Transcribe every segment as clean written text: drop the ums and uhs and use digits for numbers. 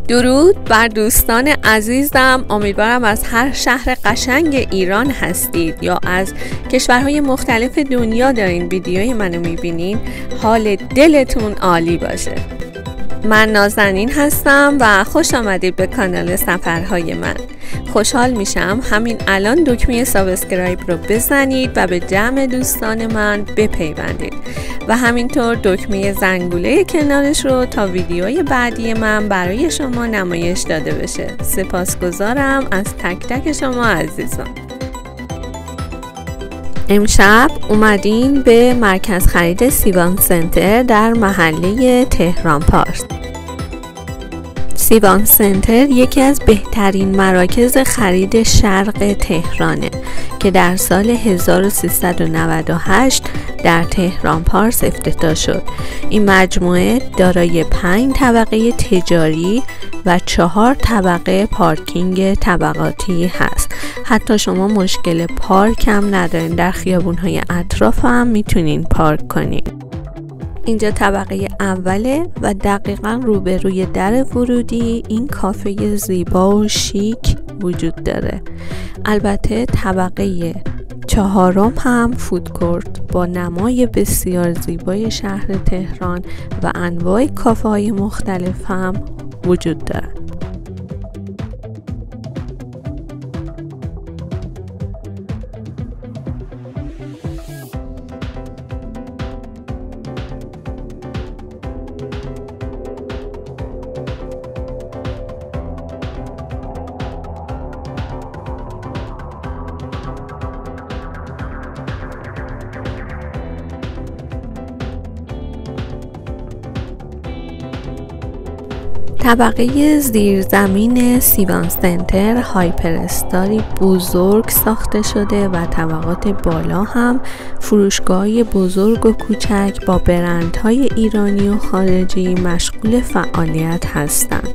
درود بر دوستان عزیزم. امیدوارم از هر شهر قشنگ ایران هستید یا از کشورهای مختلف دنیا دارین ویدیوی منو میبینین، حال دلتون عالی باشه. من نازنین هستم و خوش آمدید به کانال سفرهای من. خوشحال میشم همین الان دکمه سابسکرایب رو بزنید و به جمع دوستان من بپیوندید و همینطور دکمه زنگوله کنارش رو تا ویدیوی بعدی من برای شما نمایش داده بشه. سپاسگزارم از تک تک شما عزیزان. امشب اومدیم به مرکز خرید سیوان سنتر در محله تهران پارس. سیوان سنتر یکی از بهترین مراکز خرید شرق تهرانه که در سال 1398 در تهران پارس افتتاح شد. این مجموعه دارای 5 طبقه تجاری و 4 طبقه پارکینگ طبقاتی هست. حتی شما مشکل پارک هم ندارین، در خیابون‌های اطراف هم میتونین پارک کنین. اینجا طبقه اوله و دقیقاً روبروی در ورودی این کافه زیبا و شیک وجود داره. البته طبقه 4 هم فودکورت با نمای بسیار زیبای شهر تهران و انواع کافه های مختلف هم وجود داره. طبقه زیرزمین سیوان سنتر هایپر استاری بزرگ ساخته شده و طبقات بالا هم فروشگاه‌های بزرگ و کوچک با برندهای ایرانی و خارجی مشغول فعالیت هستند.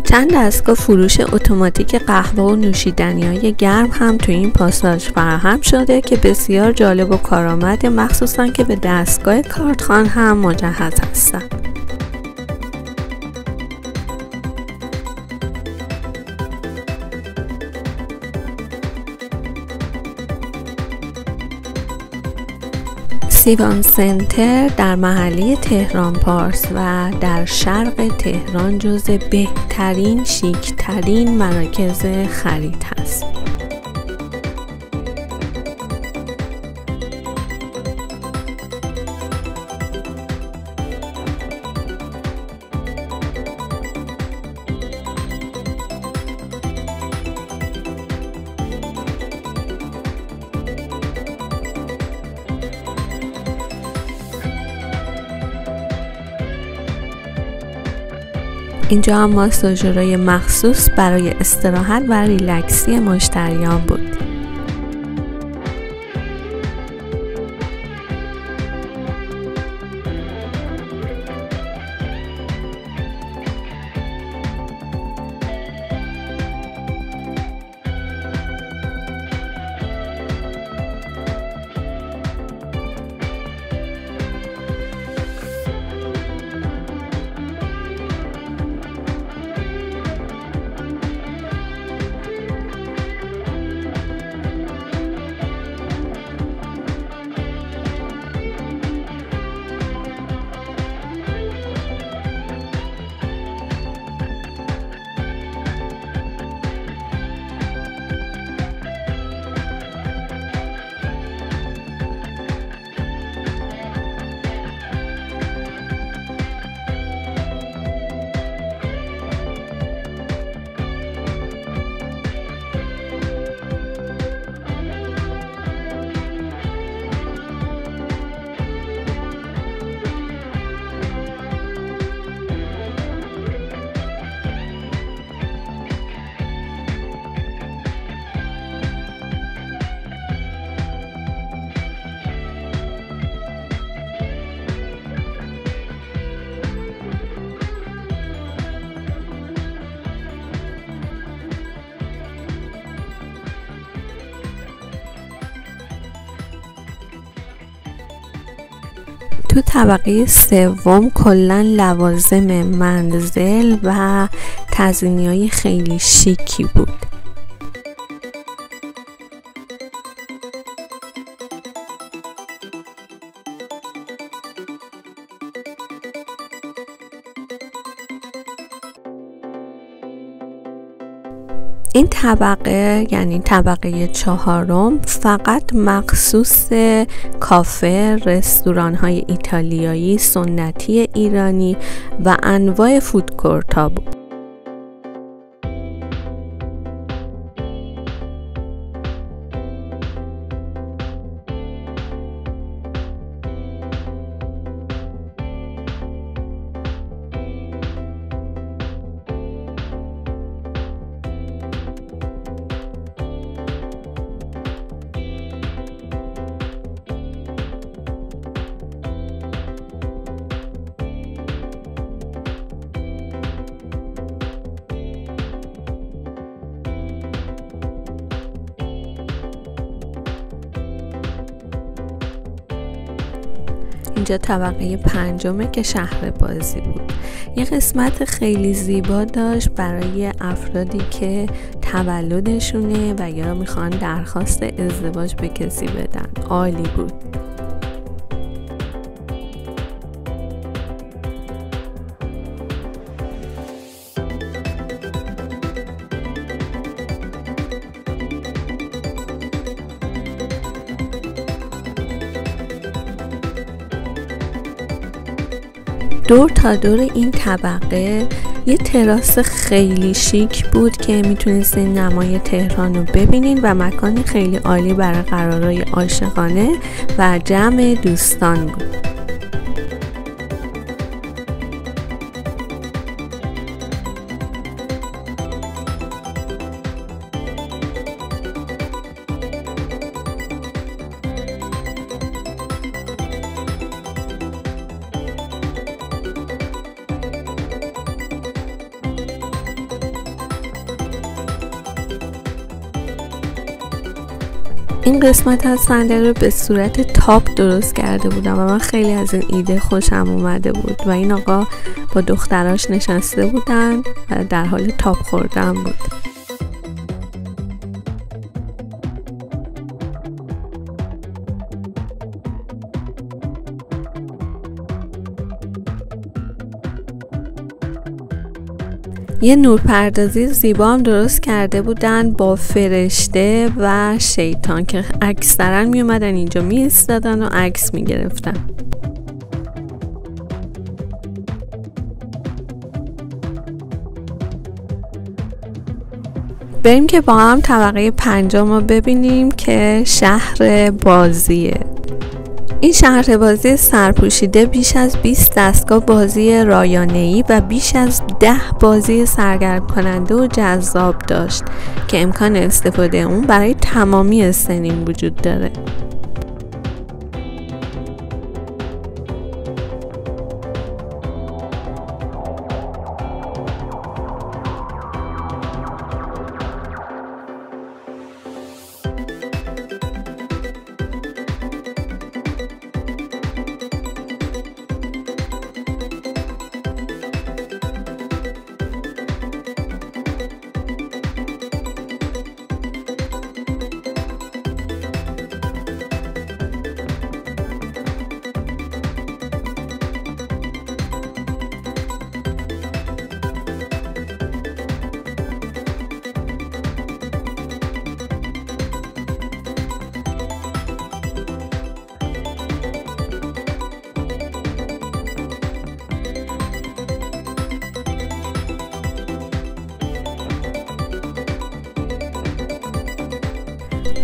چند دستگاه فروش اتوماتیک قهوه و نوشیدنی‌های گرم هم تو این پاساژ فراهم شده که بسیار جالب و کارآمده، مخصوصاً که به دستگاه کارتخوان هم مجهز هستند. سیوان سنتر در محله تهران پارس و در شرق تهران جزو بهترین شیکترین مراکز خرید هست. اینجا هم ماساژورای مخصوص برای استراحت و ریلکسی مشتریان بود. تو طبقه سوم کلا لوازم منزل و تزیینی‌های خیلی شیکی بود. این طبقه یعنی طبقه 4 فقط مخصوص کافه، رستوران‌های ایتالیایی سنتی ایرانی و انواع فودکورت‌ها بود. اینجا طبقه 5 که شهر بازی بود. یه قسمت خیلی زیبا داشت برای افرادی که تولدشونه و یا میخوان درخواست ازدواج به کسی بدن. عالی بود. دور تا دور این طبقه یه تراس خیلی شیک بود که میتونستین نمای تهران رو ببینین و مکان خیلی عالی برای قرارهای عاشقانه و جمع دوستان بود. این قسمت از صندلی رو به صورت تاپ درست کرده بودم و من خیلی از این ایده خوشم اومده بود و این آقا با دختراش نشسته بودن و در حال تاپ خوردن بود. یه نورپردازی زیبا هم درست کرده بودن با فرشته و شیطان که اکثرا می اومدن اینجا می ایستادن و عکس می گرفتن. بریم که با هم طبقه 5 رو ببینیم که شهر بازیه. این شهر بازی سرپوشیده بیش از 20 دستگاه بازی رایانه‌ای و بیش از 10 بازی سرگرم کننده و جذاب داشت که امکان استفاده اون برای تمامی سنین وجود داره.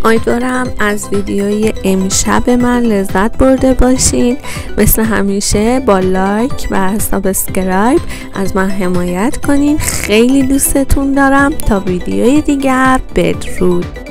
امیدوارم از ویدیوی امشب من لذت برده باشین. مثل همیشه با لایک و سابسکرایب از من حمایت کنین. خیلی دوستتون دارم. تا ویدیوی دیگر، بدرود.